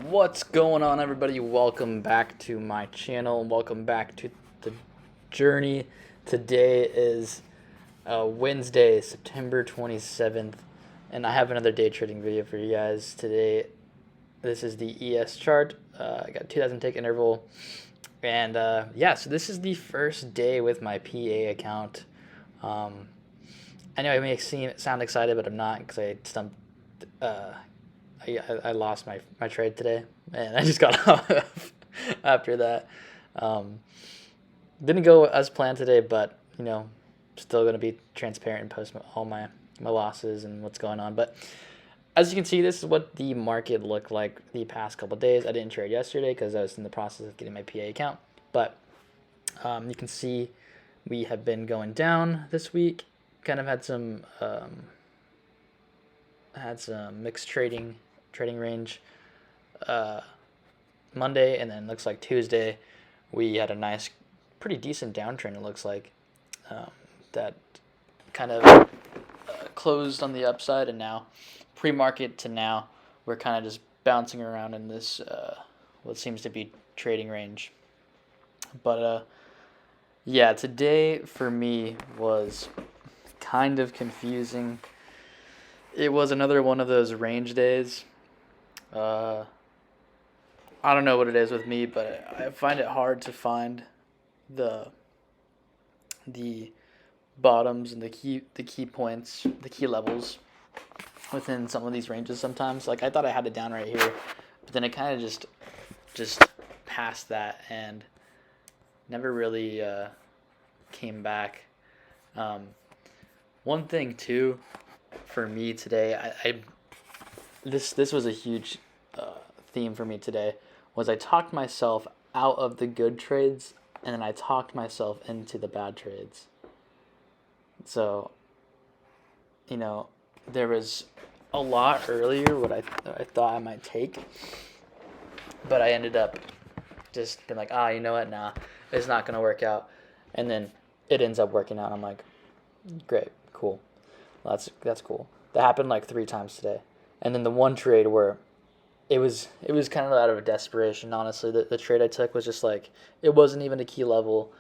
What's going on, everybody? Welcome back to my channel. Welcome back to the journey. Today is Wednesday, September 27th, and I have another day trading video for you guys today. This is the ES chart. I got 2,000 tick interval, and so this is the first day with my PA account. I know I may sound excited, but I'm not because I stumped. I lost my trade today, and I just got off after that. Didn't go as planned today, but still going to be transparent and post all my losses and what's going on. But as you can see, this is what the market looked like the past couple of days. I didn't trade yesterday because I was in the process of getting my PA account, but you can see we have been going down this week. Kind of had some mixed trading range Monday, and then looks like Tuesday we had a nice, pretty decent downtrend. It looks like that kind of closed on the upside, and now pre-market to now we're kind of just bouncing around in this what seems to be trading range. But today for me was kind of confusing. It was another one of those range days. I don't know what it is with me, but I find it hard to find the bottoms and the key points, the key levels within some of these ranges sometimes. Like I thought I had it down right here, but then it kind of just passed that and never really came back. One thing too for me today, this was a huge theme for me today, was I talked myself out of the good trades, and then I talked myself into the bad trades. So, there was a lot earlier what I thought I might take, but I ended up just being like, you know what, nah, it's not going to work out. And then it ends up working out. I'm like, great, cool. Well, that's cool. That happened like 3 times today. And then the one trade where it was kind of out of desperation, honestly. The trade I took was just like, it wasn't even a key level.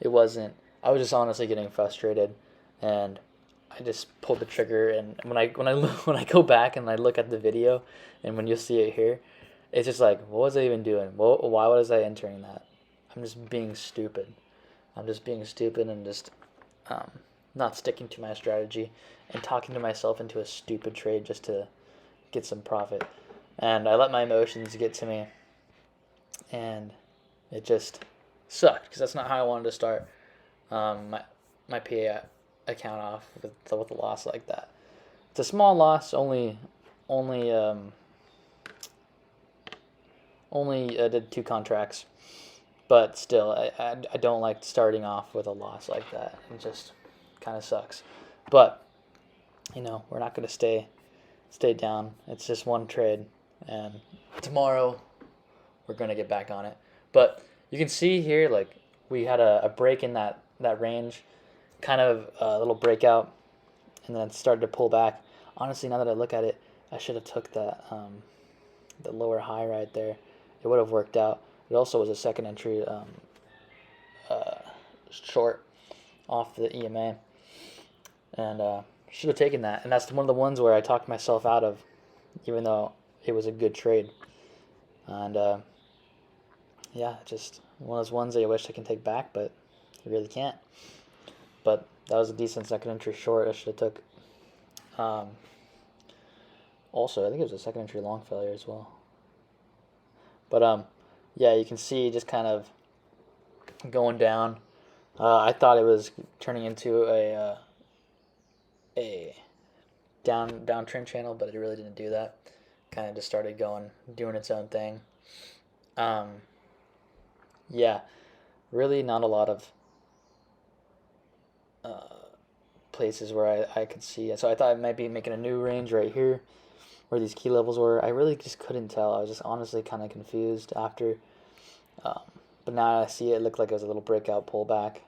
I was just honestly getting frustrated, and I just pulled the trigger. And when I go back and I look at the video, and when you see it here, it's just like, what was I even doing? Why was I entering that? I'm just being stupid. And just not sticking to my strategy and talking to myself into a stupid trade just to get some profit. And I let my emotions get to me, and it just sucked because that's not how I wanted to start my PA account off with a loss like that. It's a small loss, only did 2 contracts, but still, I don't like starting off with a loss like that. It just kind of sucks. But we're not going to stay down. It's just one trade, and tomorrow we're going to get back on it. But you can see here, like, we had a break in that range, kind of a little breakout, and then it started to pull back. Honestly, now that I look at it, I should have took that the lower high right there. It would have worked out. It also was a second entry short off the EMA, and should have taken that. And that's one of the ones where I talked myself out of, even though it was a good trade. And just one of those ones that I wish I can take back, but you really can't. But that was a decent second entry short I should have took. Also, I think it was a second entry long failure as well. But you can see just kind of going down. I thought it was turning into a downtrend channel, but it really didn't do that. Kind of just started doing its own thing. Really not a lot of places where I could see. So I thought I might be making a new range right here where these key levels were. I really just couldn't tell. I was just honestly kind of confused after. But now I see it looked like it was a little breakout pullback.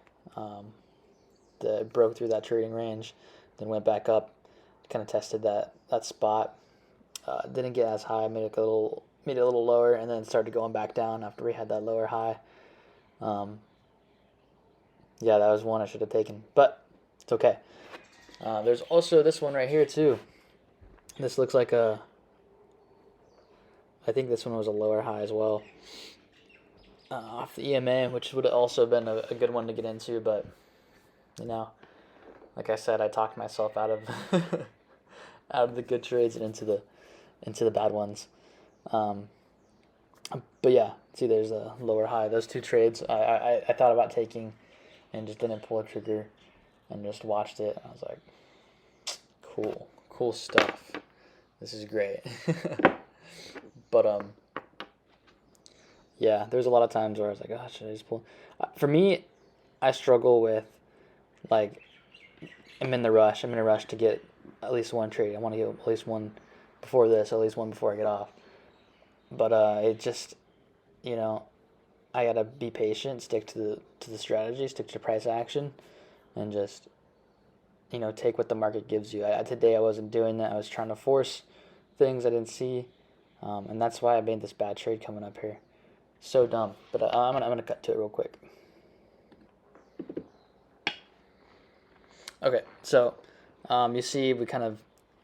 That broke through that trading range, then went back up, kind of tested that spot. Didn't get as high. I made like a made it a little lower, and then started going back down after we had that lower high. Yeah, that was one I should have taken, but it's okay. There's also this one right here too. This looks like I think this one was a lower high as well. Off the EMA, which would have also been a good one to get into, but like I said, I talked myself out of out of the good trades and into the bad ones. But yeah, see, there's a lower high. Those two trades I thought about taking and just didn't pull a trigger and just watched it. I was like, cool stuff. This is great. But yeah, there's a lot of times where I was like, oh, should I just pull? For me, I struggle with, like, I'm in a rush to get at least one trade. I want to get at least one before this, at least one before I get off. But it just, I gotta be patient, stick to the strategy, stick to price action, and just, take what the market gives you. Today I wasn't doing that. I was trying to force things I didn't see, and that's why I made this bad trade coming up here. So dumb. But I'm gonna cut to it real quick. Okay, so you see we kind of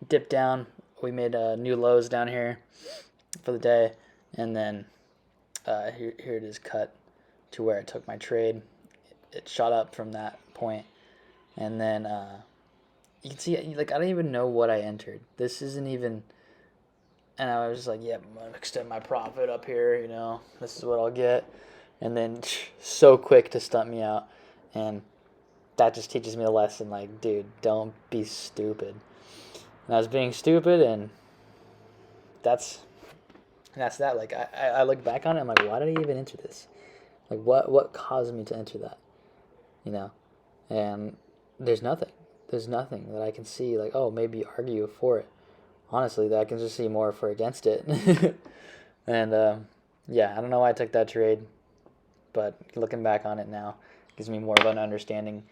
dipped down. We made new lows down here for the day, and then here it is cut to where I took my trade. It shot up from that point, and then you can see, like, I don't even know what I entered. This isn't even, and I was just like, yeah, I'm gonna extend my profit up here. This is what I'll get, and then so quick to stump me out, and that just teaches me a lesson. Like, dude, don't be stupid. And I was being stupid, and that's that. Like, I look back on it, I'm like, why did I even enter this? Like, what caused me to enter that? And there's nothing that I can see, like, oh, maybe argue for it. Honestly, that I can just see more for against it. And yeah, I don't know why I took that trade, but looking back on it now gives me more of an understanding.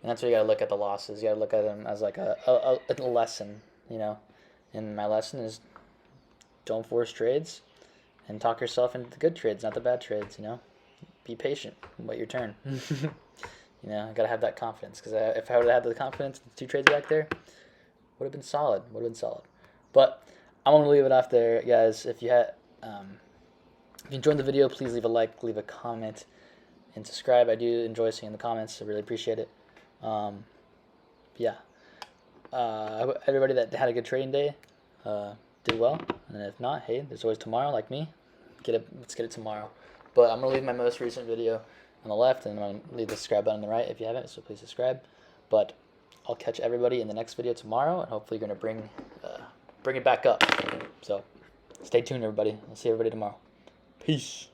And that's why you gotta look at the losses. You gotta look at them as like a lesson, And my lesson is, don't force trades, and talk yourself into the good trades, not the bad trades. Be patient. Wait your turn. I gotta have that confidence, because if I would have had the confidence, the two trades back there would have been solid. But I'm gonna leave it off there, guys. If you enjoyed the video, please leave a like, leave a comment, and subscribe. I do enjoy seeing the comments. I really appreciate it. Yeah. Everybody that had a good trading day did well, and if not, hey, there's always tomorrow. Like me, let's get it tomorrow. But I'm gonna leave my most recent video on the left, and I'm gonna leave the subscribe button on the right if you haven't. So please subscribe. But I'll catch everybody in the next video tomorrow, and hopefully you're gonna bring it back up. So stay tuned, everybody. I'll see everybody tomorrow. Peace.